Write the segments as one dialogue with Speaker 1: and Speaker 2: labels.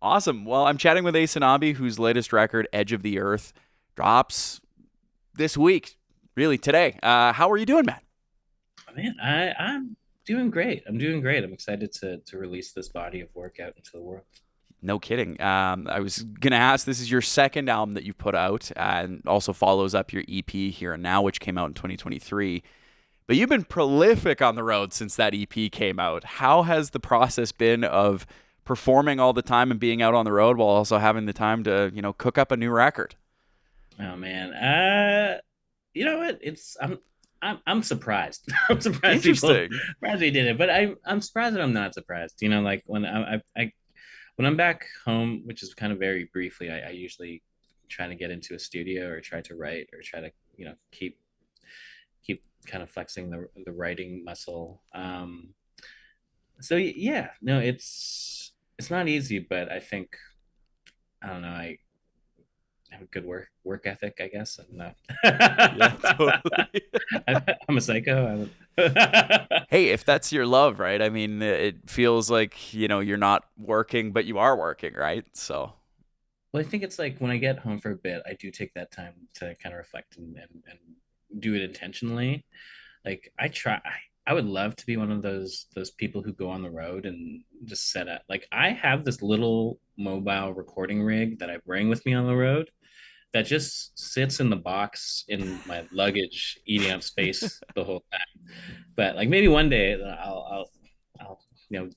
Speaker 1: Awesome. Well, I'm chatting with Aysanabee, whose latest record, Edge of the Earth, drops this week, really today. How are you doing, man?
Speaker 2: Man, I'm doing great. I'm doing great. I'm excited to release this body of work out into the world.
Speaker 1: No kidding. I was going to ask, this is your second album that you put out and also follows up your EP Here and Now, which came out in 2023. But you've been prolific on the road since that EP came out. How has the process been of performing all the time and being out on the road while also having the time to, cook up a new record?
Speaker 2: Oh man, you know what? I'm surprised. I'm
Speaker 1: Interesting.
Speaker 2: surprised we did it, but I'm surprised that I'm not surprised. Like when I when I'm back home, which is kind of very briefly, I usually try to get into a studio or try to write or try to keep kind of flexing the writing muscle. So yeah, no, it's not easy, but I think I don't know. I have a good work ethic, I guess. I don't know.
Speaker 1: Yeah, totally.
Speaker 2: I'm a psycho.
Speaker 1: Hey, if that's your love, right? I mean, it feels like, you're not working, but you are working, right? So,
Speaker 2: Well, I think it's like when I get home for a bit, I do take that time to kind of reflect and do it intentionally. Like I try. I would love to be one of those people who go on the road and just set up. Like I have this little mobile recording rig that I bring with me on the road that just sits in the box in my luggage, eating up space the whole time. But like maybe one day I'll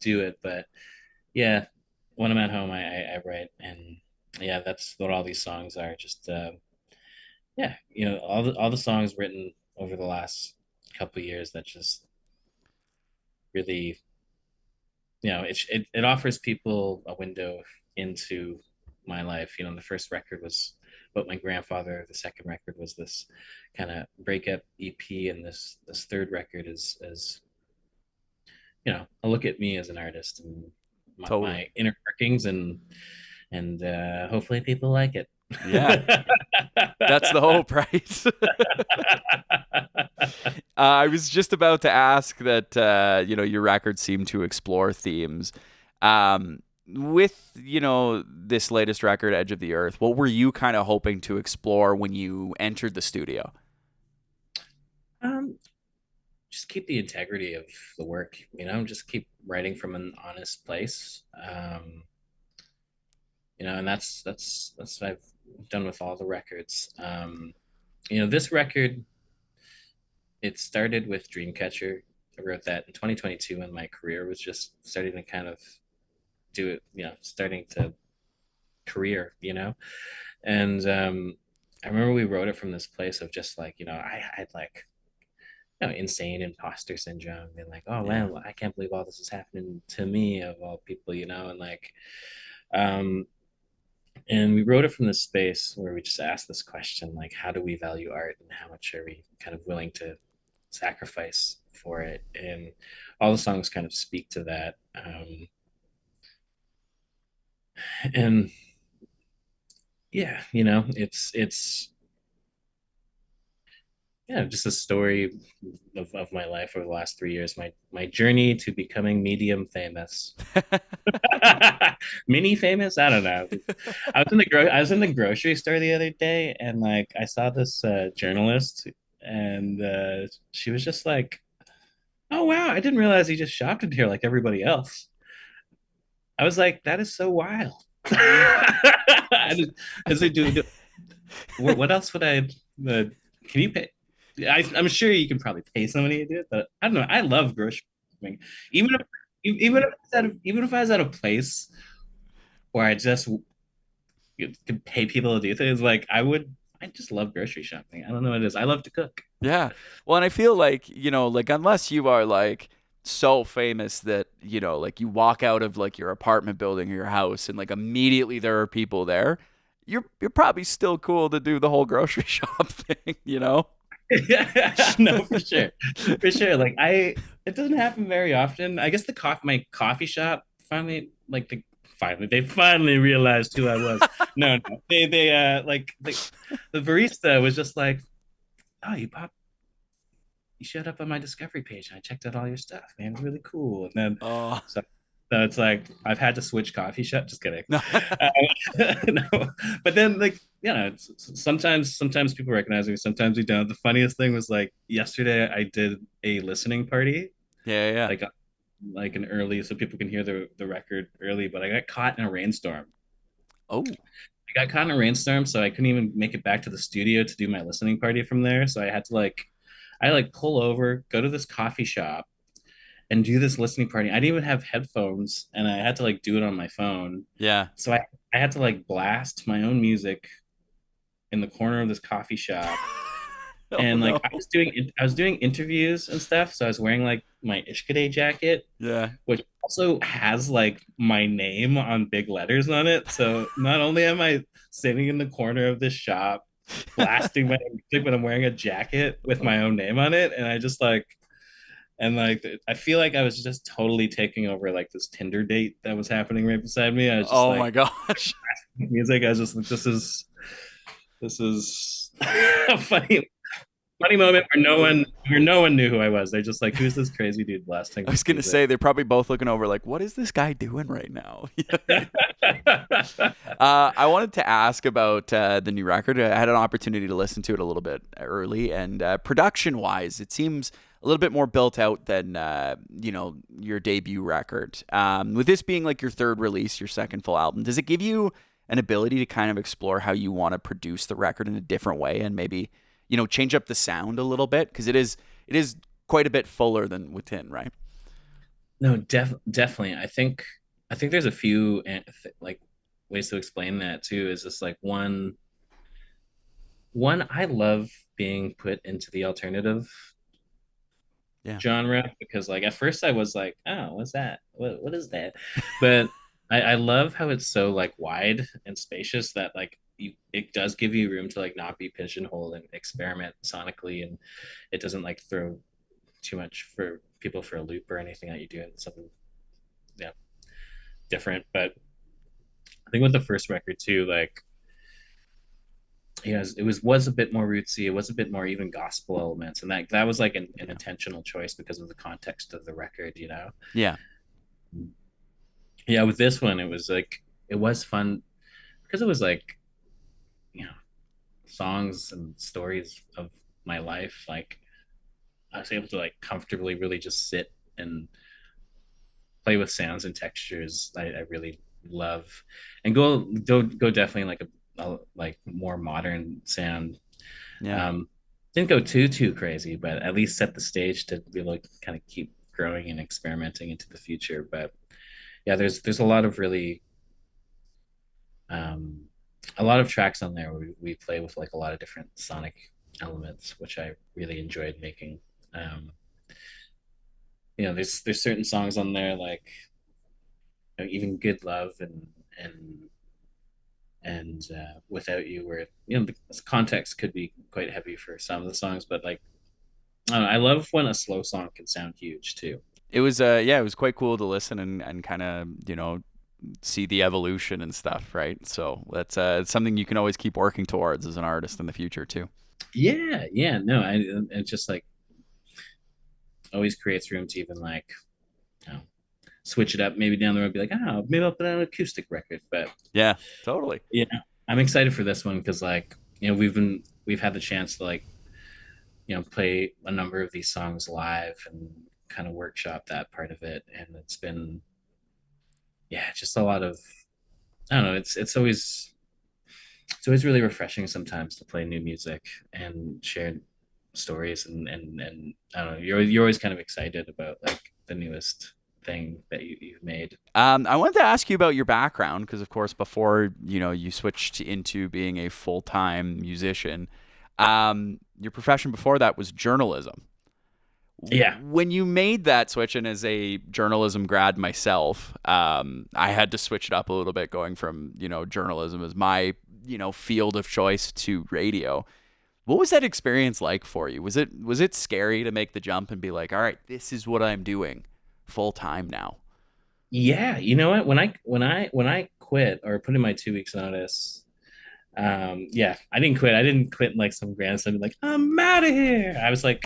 Speaker 2: do it. But yeah, when I'm at home, I write, and yeah, that's what all these songs are. Just yeah, all the songs written over the last couple of years that just really it offers people a window into my life. The first record was about my grandfather. The second record was this kind of breakup EP, and this third record is a look at me as an artist and
Speaker 1: totally.
Speaker 2: my inner workings, and hopefully people like it.
Speaker 1: Yeah, that's the hope, right? I was just about to ask that, your records seem to explore themes. With, this latest record, Edge of the Earth, what were you kind of hoping to explore when you entered the studio?
Speaker 2: um, just keep the integrity of the work, just keep writing from an honest place. And that's what I've done with all the records. This record, it started with Dreamcatcher. I wrote that in 2022 when my career was just starting to kind of do it, starting to career. And I remember we wrote it from this place of just like, I had like, insane imposter syndrome and like, oh
Speaker 1: Yeah,
Speaker 2: man, I can't believe all this is happening to me of all people, and like, um, and we wrote it from this space where we just asked this question, like, how do we value art and how much are we kind of willing to sacrifice for it? And all the songs kind of speak to that. And yeah, it's yeah, just a story of my life over the last 3 years, my journey to becoming medium famous. Mini famous, I don't know. I was in the grocery store the other day, and like I saw this journalist, and she was just like, oh wow, I didn't realize he just shopped in here like everybody else. I was like, that is so wild. I just, as I do, what else would I can you pay? I'm sure you can probably pay somebody to do it, but I don't know. I love grocery shopping. Even if even if I was at a place where I just could pay people to do things, like I just love grocery shopping. I don't know what it is. I love to cook.
Speaker 1: yeah. Well, and I feel like, like unless you are like so famous that, like you walk out of like your apartment building or your house and like immediately there are people there, you're probably still cool to do the whole grocery shop thing.
Speaker 2: No, for sure, for sure. Like it doesn't happen very often. I guess my coffee shop finally, like they finally realized who I was. No, no, they like the barista was just like, oh, you showed up on my discovery page and I checked out all your stuff, man. It's really cool. And then
Speaker 1: Oh,
Speaker 2: so So it's like I've had to switch coffee shop. Just kidding.
Speaker 1: No.
Speaker 2: No, but then like sometimes people recognize me, sometimes we don't. The funniest thing was like yesterday I did a listening party,
Speaker 1: Yeah, yeah.
Speaker 2: like like an early, so people can hear the record early. But I got caught in a rainstorm.
Speaker 1: Oh,
Speaker 2: I got caught in a rainstorm, so I couldn't even make it back to the studio to do my listening party from there. So I had to I like pull over, go to this coffee shop, and do this listening party. I didn't even have headphones, and I had to like do it on my phone.
Speaker 1: yeah.
Speaker 2: So I had to like blast my own music in the corner of this coffee shop.
Speaker 1: Oh
Speaker 2: And like
Speaker 1: no.
Speaker 2: I was doing interviews and stuff. So I was wearing like my Ishkade jacket,
Speaker 1: Yeah.
Speaker 2: which also has like my name on big letters on it. So not only am I sitting in the corner of this shop blasting my music, but I'm wearing a jacket with my own name on it. And I just like and like I feel like I was just totally taking over like this Tinder date that was happening right beside me. I was just
Speaker 1: Oh
Speaker 2: like
Speaker 1: my gosh.
Speaker 2: music. I was just like, this is a funny moment where no one knew who I was. They're just like, who's this crazy dude blasting
Speaker 1: I was gonna
Speaker 2: music?
Speaker 1: say they're probably both looking over like, what is this guy doing right now? I wanted to ask about the new record. I had an opportunity to listen to it a little bit early, and production-wise, it seems a little bit more built out than your debut record. With this being like your third release, your second full album, does it give you an ability to kind of explore how you want to produce the record in a different way, and maybe change up the sound a little bit because it is quite a bit fuller than Within, right?
Speaker 2: No, definitely. I think there's a few like ways to explain that too. Is just like one I love being put into the alternative
Speaker 1: Yeah.
Speaker 2: genre because like at first I was like, oh, what's that? What is that? But I love how it's so like wide and spacious that like it does give you room to like not be pigeonholed and experiment sonically, and it doesn't like throw too much for people for a loop or anything that you do in something yeah different. But I think with the first record too, like it was a bit more rootsy. It was a bit more even gospel elements, and that was like an
Speaker 1: Yeah.
Speaker 2: intentional choice because of the context of the record.
Speaker 1: Yeah.
Speaker 2: Yeah, with this one, it was fun because it was like you know songs and stories of my life. Like I was able to like comfortably really just sit and play with sounds and textures. I really love and go definitely like a like more modern sound.
Speaker 1: Yeah.
Speaker 2: Um, didn't go too crazy, but at least set the stage to really kind of keep growing and experimenting into the future. But yeah, there's um, a lot of tracks on there where we play with like a lot of different sonic elements, which I really enjoyed making. Um, there's certain songs on there like even Good Love and Without You, where the context could be quite heavy for some of the songs, but like I don't know, I love when a slow song can sound huge too.
Speaker 1: It was it was quite cool to listen and kind of, see the evolution and stuff, right? So that's it's something you can always keep working towards as an artist in the future too.
Speaker 2: Yeah, no, it's just like always creates room to even like you know, switch it up. Maybe down the road, be like, oh, maybe I'll put out an acoustic record. But
Speaker 1: Yeah, totally.
Speaker 2: yeah, I'm excited for this one because like we've had the chance to like play a number of these songs live and kind of workshop that part of it, and it's been yeah, just a lot of I don't know. It's always really refreshing sometimes to play new music and share stories and I don't know. You're always kind of excited about like the newest thing that you've made.
Speaker 1: I wanted to ask you about your background because, of course, before you switched into being a full-time musician, your profession before that was journalism.
Speaker 2: Yeah,
Speaker 1: When you made that switch, and as a journalism grad myself, I had to switch it up a little bit, going from journalism as my field of choice to radio. What was that experience like for you? Was it scary to make the jump and be like, all right, this is what I'm doing full time now?
Speaker 2: yeah. You know what? When I quit or put in my 2 weeks notice, yeah, I didn't quit. I didn't quit in like some grand stuff like I'm out of here. I was like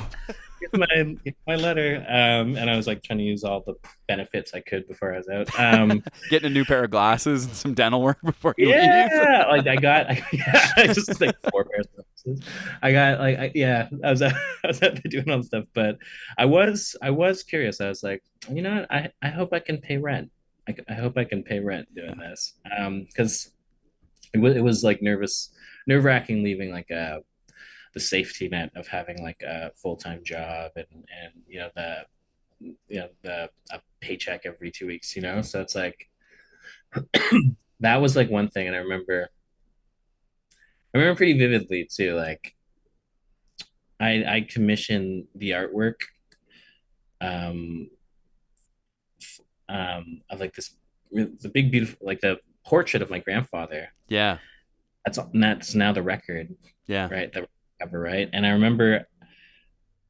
Speaker 2: Get my letter. And I was like trying to use all the benefits I could before I was out.
Speaker 1: Getting a new pair of glasses and some dental work before you leave.
Speaker 2: Yeah, like yeah, I just like four pairs of glasses. I got like, yeah, I was out there doing all the stuff, but I was curious. I was like, you know what? I hope I can pay rent. I hope I can pay rent doing
Speaker 1: Yeah.
Speaker 2: this. Because it was like nerve wracking leaving like the safety net of having like a full time job and the a paycheck every 2 weeks. So it's like that was like one thing, and I remember pretty vividly too. Like I commissioned the artwork um of like the big beautiful like the portrait of my grandfather.
Speaker 1: Yeah.
Speaker 2: That's now the record,
Speaker 1: Yeah.
Speaker 2: right? The cover, right? And I remember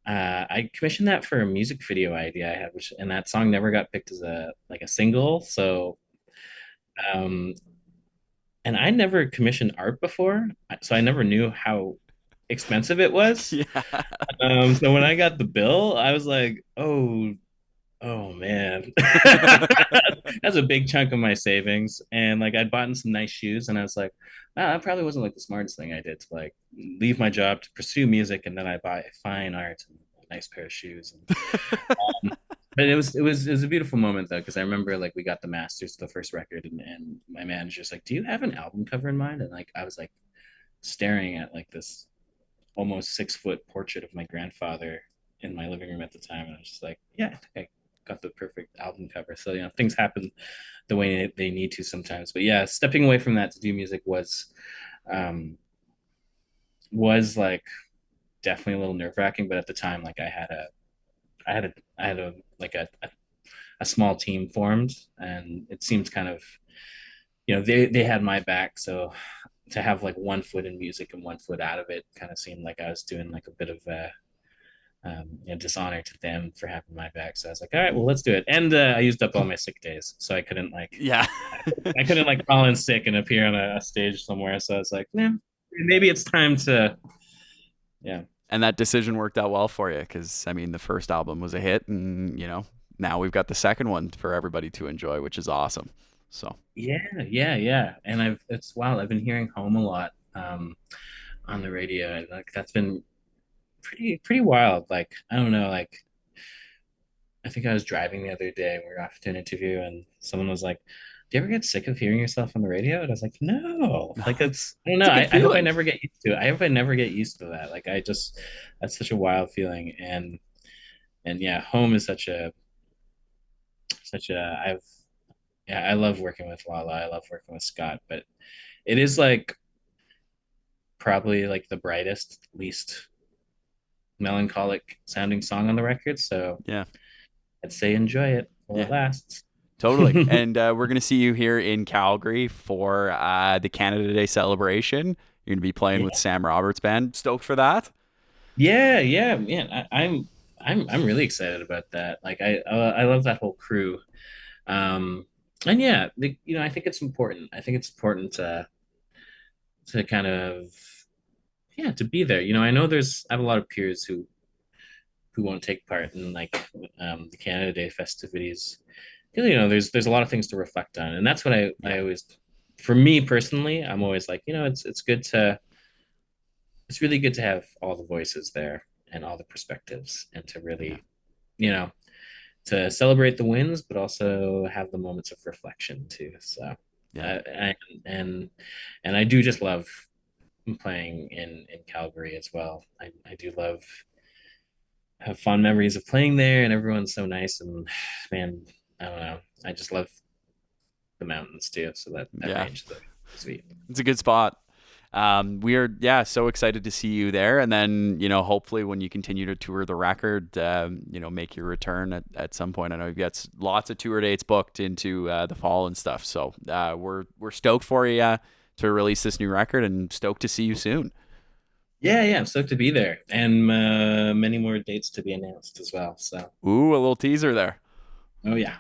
Speaker 2: I commissioned that for a music video idea I had, and that song never got picked as a single. So um and I never commissioned art before, so I never knew how expensive it was.
Speaker 1: Yeah.
Speaker 2: So when I got the bill, I was like, oh man, that's a big chunk of my savings. And like I'd bought some nice shoes, and I was like, wow, that probably wasn't like the smartest thing I did to like leave my job to pursue music, and then I buy fine art and a nice pair of shoes. But it was a beautiful moment though, because I remember like we got the masters, the first record, and my manager's like, "Do you have an album cover in mind?" And like I was like staring at like this almost 6 foot portrait of my grandfather in my living room at the time, and I was just like, "Yeah, I think I got the perfect album cover." So things happen the way they need to sometimes. But yeah, stepping away from that to do music um, was like definitely a little nerve wracking. But at the time, like I had a like a small team formed, and it seems kind of they had my back. So to have like one foot in music and one foot out of it kind of seemed like I was doing like a bit of a dishonor to them for having my back. So I was like, all right, well, let's do it. And I used up all my sick days, so
Speaker 1: Yeah.
Speaker 2: I couldn't like call in sick and appear on a stage somewhere. So I was like, nah, maybe it's time to, yeah,
Speaker 1: And that decision worked out well for you because, I mean, the first album was a hit, and, now we've got the second one for everybody to enjoy, which is awesome. So,
Speaker 2: yeah. And it's wild. I've been hearing Home a lot on the radio, and like that's been pretty wild. Like I don't know, like I think I was driving the other day. We were off to an interview, and someone was like, "Do you ever get sick of hearing yourself on the radio?" And I was like, "No." Like I don't know.
Speaker 1: it's a good
Speaker 2: I hope I
Speaker 1: feeling.
Speaker 2: never get used to it. I hope I never get used to that. Like that's such a wild feeling. And yeah, home is such a. Yeah, I love working with Lala. I love working with Scott, but it is like probably like the brightest, least melancholic sounding song on the record. So
Speaker 1: Yeah.
Speaker 2: I'd say enjoy it while it
Speaker 1: Yeah.
Speaker 2: lasts.
Speaker 1: Totally. And we're going to see you here in Calgary for the Canada Day celebration. You're going to be playing with
Speaker 2: Yeah,
Speaker 1: Sam Roberts' band. Stoked for that?
Speaker 2: yeah, man. I'm really excited about that. Like I love that whole crew. Um, and yeah, I think it's important. I think it's important to kind of to be there. I know I have a lot of peers who won't take part in like the Canada Day festivities. There's a lot of things to reflect on, and that's what I
Speaker 1: Yeah.
Speaker 2: always, for me personally, I'm always like, it's really good to have all the voices there and all the perspectives, and to
Speaker 1: Yeah.
Speaker 2: really, you know, to celebrate the wins, but also have the moments of reflection too. So,
Speaker 1: Yeah.
Speaker 2: and and and I do just love playing in Calgary as well. I do love have fond memories of playing there, and everyone's so nice. And man, I don't know, I just love the mountains too. So that
Speaker 1: Yeah.
Speaker 2: range is sweet.
Speaker 1: It's a good spot. We are, yeah, so excited to see you there. And then, hopefully when you continue to tour the record, make your return at some point. I know you've got lots of tour dates booked into the fall and stuff. So we're stoked for you to release this new record and stoked to see you soon.
Speaker 2: Yeah, I'm stoked to be there, and many more dates to be announced as well. So,
Speaker 1: Ooh, a little teaser there.
Speaker 2: oh yeah.